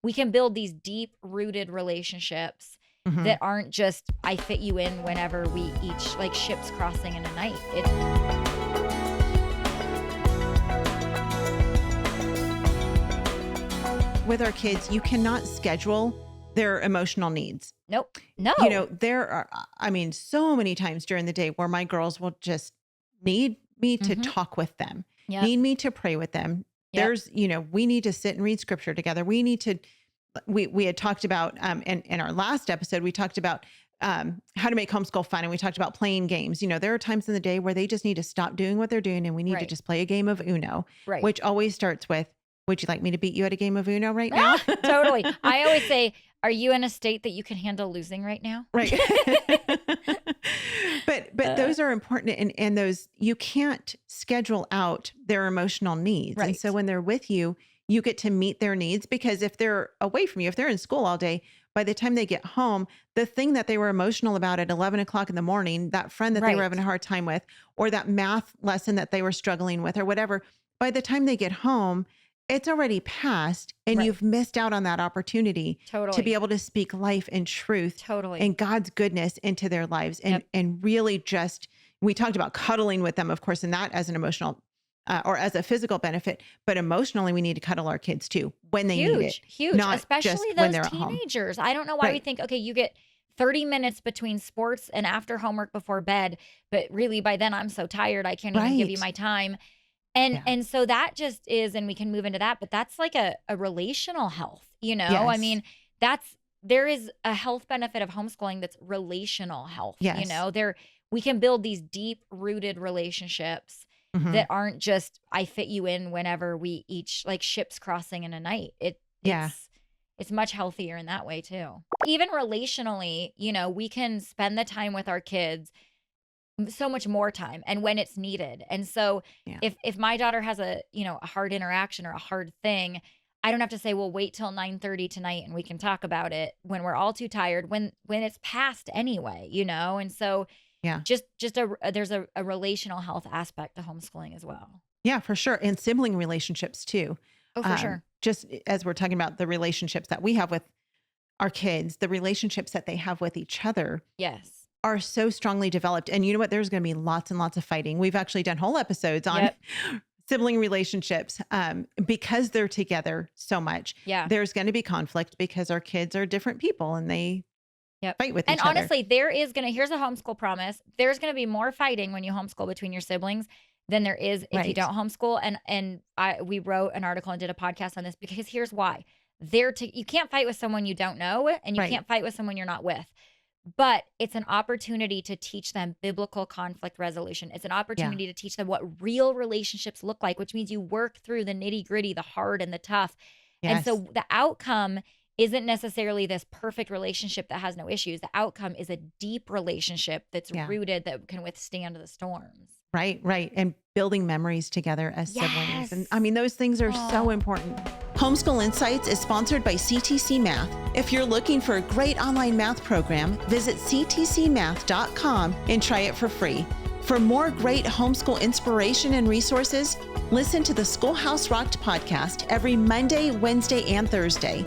we can build these deep rooted relationships Mhm. that aren't just, I fit you in whenever we each, like ships crossing in a night. With our kids, you cannot schedule their emotional needs. Nope. No. You know, there are, so many times during the day where my girls will just need me to talk with them, Yep. need me to pray with them. Yep. There's, we need to sit and read scripture together. We need to, we had talked about, in our last episode, we talked about how to make homeschool fun. And we talked about playing games. There are times in the day where they just need to stop doing what they're doing and we need to Right. just play a game of Uno, Right. which always starts with, would you like me to beat you at a game of Uno right now? Totally. I always say, are you in a state that you can handle losing right now? Right. But those are important, and those, you can't schedule out their emotional needs. Right. And so when they're with you, you get to meet their needs, because if they're away from you, if they're in school all day, by the time they get home, the thing that they were emotional about at 11 o'clock in the morning, that friend that they were Right. having a hard time with, or that math lesson that they were struggling with or whatever, by the time they get home, it's already passed, and Right. you've missed out on that opportunity to Totally. be able to speak life and truth Totally. and God's goodness into their lives. And, Yep. and really just, we talked about cuddling with them, of course, and that as an emotional or as a physical benefit, but emotionally, we need to cuddle our kids too when they need it. Huge, not especially just when those they're at home. teenagers. I don't know why we Right. think, okay, you get 30 minutes between sports and after homework before bed, but really by then I'm so tired, I can't even give you Right. my time. And Yeah. and so that just is, and we can move into that, but that's like a relational health, I Yes. mean, there is a health benefit of homeschooling that's relational health. Yes. We can build these deep rooted relationships Mhm. that aren't just, I fit you in whenever we each, like ships crossing in a night. Yeah. It's much healthier in that way too. Even relationally, we can spend the time with our kids, so much more time, and when it's needed. And so Yeah. if my daughter has a hard interaction or a hard thing, I don't have to say, well, wait till 9:30 tonight and we can talk about it when we're all too tired, when it's past anyway, And so Yeah. there's a relational health aspect to homeschooling as well. Yeah, for sure. And sibling relationships too. Oh, for sure. Just as we're talking about the relationships that we have with our kids, the relationships that they have with each other Yes. are so strongly developed. And you know what? There's going to be lots and lots of fighting. We've actually done whole episodes on Yep. sibling relationships because they're together so much. Yeah. There's going to be conflict because our kids are different people and they Yep. fight with And each other. honestly, here's a homeschool promise. There's going to be more fighting when you homeschool between your siblings than there is if you Right. don't homeschool. And we wrote an article and did a podcast on this because here's why. You can't fight with someone you don't know, and you Right. can't fight with someone you're not with. But it's an opportunity to teach them biblical conflict resolution. It's an opportunity to teach them what real relationships look like, which means you work through the nitty-gritty, the hard and the tough. And so the outcome isn't necessarily this perfect relationship that has no issues. The outcome is a deep relationship that's rooted, that can withstand the storms. Right. And building memories together as siblings. And Yes. those things are so important. Homeschool Insights is sponsored by CTC Math. If you're looking for a great online math program, visit ctcmath.com and try it for free. For more great homeschool inspiration and resources, listen to the Schoolhouse Rocked podcast every Monday, Wednesday, and Thursday.